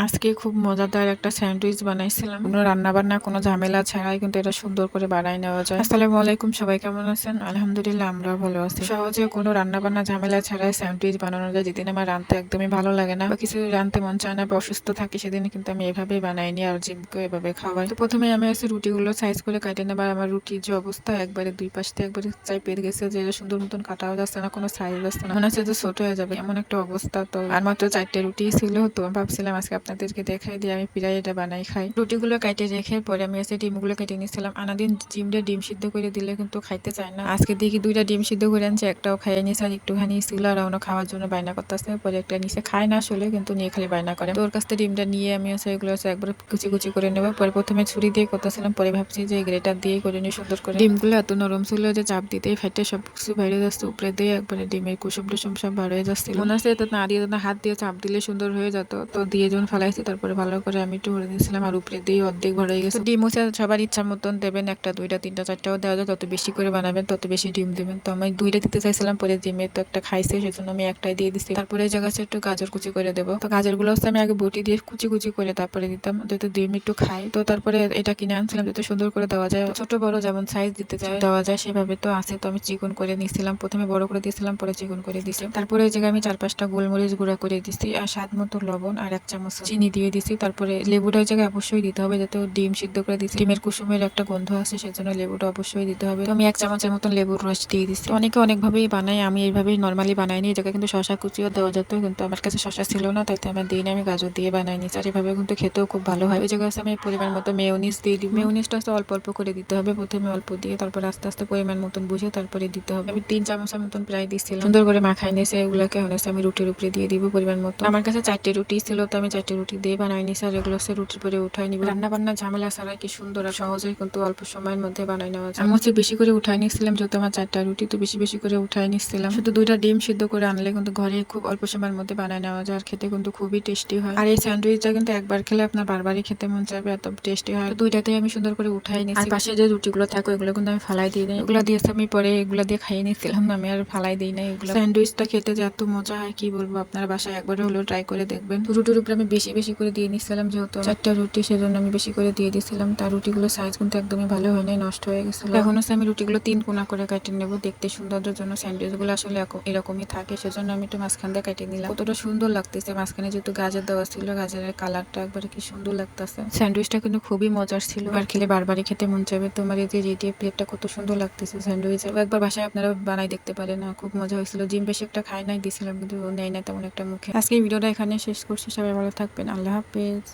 আজকে খুব মজাদার একটা স্যান্ডউইচ বানাইছিলাম। কোনো রান্না বান্না কোনো ঝামেলা ছাড়াই কিন্তু এটা সুন্দর করে বানাই নেওয়া যায়। আসসালামু আলাইকুম, সবাই কেমন আছেন? আলহামদুলিল্লাহ, আমরা ভালো আছি। সহজে কোনো রান্না বান্না ঝামেলা ছাড়াই স্যান্ডউইচ বানানো যায়। যেদিন আমার রান্নাতে একদমই ভালো লাগে না বা কিছু রানতে মন চায় না বা অসুস্থ থাকি, সেদিন কিন্তু আমি এভাবেই বানাই নি আর জিমকে এভাবে খাওয়াই। তো প্রথমে আমি রুটিগুলো সাইজ করে কাটে নেবার। আমার রুটির যে অবস্থা, একবারে দুই পাশ থেকে একবারে চাই গেছে, যে এটা সুন্দর মতন কাটাও যাচ্ছে না, কোনো সাইজ আসছে না, মনে হচ্ছে যে ছোট হয়ে যাবে এমন একটা অবস্থা। তো আর মাত্র 4টে রুটি ছিল, তো আমি ভাবছিলাম আজকে আপনাদেরকে দেখাই দিয়ে আমি প্রায় এটা বানাই খাই। রুটিগুলো কেটে রেখে পরে আমি ডিমগুলো কেটে নিয়েছিলাম। আনাদিন ডিমটা ডিম সিদ্ধ করে দিলে কিন্তু খাইতে চায় না। আজকে দেখি 2টা ডিম সিদ্ধ করে আনছে, একটাও খাইয়ে নিয়েছে আর একটুখানি ছিল আর অন্য খাওয়ার জন্য বায়না করতেছে। পরে একটা নিচে খায় না আসলে, কিন্তু নিয়ে খালি বায়না করে। তো ওর কাছ থেকে ডিমটা নিয়ে আমি এগুলো একবার কুচি কুচি করে নেবো। পরে প্রথমে ছুরি দিয়ে করতেছিলাম, পরে ভাবছি যে গ্রেটার দিয়ে করে নিয়ে সুন্দর করে। ডিমগুলো এত নরম ছিল যে চাপ দিতেই ফেটে সব কিছু বাইরে যাচ্ছে, উপরে দিয়ে একবারে ডিমের কুসুম টুসুম সব বার হয়ে যাচ্ছিল। মনে হচ্ছে এটা না দিয়ে হাত দিয়ে চাপ দিলে সুন্দর হয়ে যেত। তো দিয়ে যখন ফেলাইছি, তারপরে ভালো করে আমি একটু ভরে দিয়েছিলাম আর উপরে দিয়ে অর্ধেক ভরে গেছে। ডিম হচ্ছে সবার ইচ্ছা মতন দেবেন, একটা দুইটা তিনটা চারটাও দেওয়া যায়, তত বেশি করে বানাবেন তত বেশি ডিম দেবেন। তো আমি 2টা দিতে চাইছিলাম, পরে ডিমে তো একটা খাইছে, সেজন্য আমি একটাই দিয়ে দিচ্ছি। তারপরে এই জায়গায় একটু গাজর কুচি করে দেবো। তো গাজরগুলো হচ্ছে আমি আগে বটি দিয়ে কুচি কুচি করে তারপরে দিতাম, যাতে ডিম একটু খাই। তো তারপরে এটা কিনে আনছিলাম যাতে সুন্দর করে দেওয়া যায়, ছোট বড় যেমন সাইজ দিতে চাই দেওয়া যায় সেভাবে। তো আছে, তো আমি চিকন করে নিয়েছিলাম, প্রথমে বড় করে দিয়েছিলাম, পরে চিকন করে দিয়েছি। তারপরে এই জায়গায় আমি 4-5টা গোলমরিচ গুঁড়া করে দিচ্ছি আর স্বাদ মতো লবণ আর 1 চামচ চিনি দিয়ে দিচ্ছি। তারপরে লেবুটা ওই জায়গায় অবশ্যই দিতে হবে, যাতে ডিম সিদ্ধ করে দিচ্ছি, ডিমের কুসুমের একটা গন্ধ আছে, সেজন্য লেবুটা অবশ্যই দিতে হবে। তো আমি 1 চামচের মতন লেবুর রস দিয়ে দিচ্ছি। অনেকে অনেকভাবেই বানাই, আমি এইভাবেই নর্মালি বানাই নি। এই জায়গায় কিন্তু শশা কুচিও দেওয়া যেত, কিন্তু আমার কাছে শশা ছিল না, তাইতে আমার দিই না, আমি গাজর দিয়ে বানাই নিচ্ছি। আর এভাবে কিন্তু খেতেও খুব ভালো হয়। ওই জায়গায় আমি পরিমাণ মতো মেয়োনিজ দিয়ে দিব। মেয়োনিজটা অল্প অল্প করে দিতে হবে, প্রথমে অল্প দিয়ে তারপর আস্তে আস্তে পরিমাণ মতন বুঝে তারপরে দিতে হবে। আমি 3 চামচের মতন প্রায় দিচ্ছিলাম। সুন্দর করে মাখাই নিয়েছে, এগুলোকে হচ্ছে আমি রুটির উপরে দিয়ে দিব পরিমাণ মতো। আমার কাছে 4টে রুটি ছিল, তো আমি 4টে রুটি দিয়ে বানাই নিয়েছি আর এগুলো রুটির পরে উঠাই নিব। রান্না বান্না ঝামেলা ছাড়া কি সুন্দর আর সহজেই কিন্তু অল্প সময়ের মধ্যে বানাই নেওয়া যায়। আমি বেশি করে উঠাই নিচ্ছিলাম, যেহেতু আমার 4টা রুটি, তো বেশি বেশি করে উঠাই নিচ্ছিলাম। শুধু 2টা ডিম সিদ্ধ করে আনলে কিন্তু ঘরে খুব অল্প সময়ের মধ্যে বানাই নেওয়া যায় আর খেতে কিন্তু খুবই টেস্টি হয়। আর এই স্যান্ডউইচটা কিন্তু একবার খেলে আপনার বারবারই খেতে মন চাইবে, এত টেস্টি হয়। 2টাতেই আমি সুন্দর করে উঠাই নিচ্ছি। আর পাশে যে রুটিগুলো থাকে ওগুলো কিন্তু আমি ফালাই দিই নাই, এগুলো দিয়ে আমি পরে এগুলো দিয়ে খাইয়ে নিচ্ছিলাম, আমি আর ফালাই দিই নাই এগুলো। স্যান্ডউইচটা খেতে যে এত মজা হয় কি বলবো, আপনারা বাসায় একবার হলেও ট্রাই করে দেখবেন। রুটির উপরে আমি বেশি বেশি করে দিয়ে নিচ্ছিলাম, যেহেতু 4টা রুটি, সেজন্য আমি বেশি করে দিয়ে দিচ্ছিলাম। তার রুটিগুলো সাইজ কিন্তু একদমই ভালো হয় নাই, নষ্ট হয়ে গেছিল। এখন আমি রুটিগুলো 3 কোনা করে কেটে নেবো, দেখতে সৌন্দর্যের জন্য। স্যান্ডউইচ গুলো আসলে এরকমই থাকে, সেজন্য আমি একটু মাঝখান দিয়ে কেটে নিলাম। কতটা সুন্দর লাগতেছে, মাঝখানে যেহেতু গাজর দেওয়া ছিল, গাজরের কালারটা একবারে কি সুন্দর লাগতেছে। স্যান্ডউইচটা কিন্তু খুবই মজার ছিল, আর খেলে বারবারই খেতে মন চাইবে। তোমার এই যে রেডি প্লেটটা কত সুন্দর লাগতেছে স্যান্ডউইচ, একবার বাসায় আপনারা বানাই দেখতে পারেন, খুব মজা হয়েছিল। জিম বেশি একটা খাই নাই, দিছিলাম কিন্তু নেই না তেমন একটা মুখে। আজকে ভিডিওটা এখানে শেষ করছি, সবাই ভালো থাকবেন, আল্লাহ হাফেজ।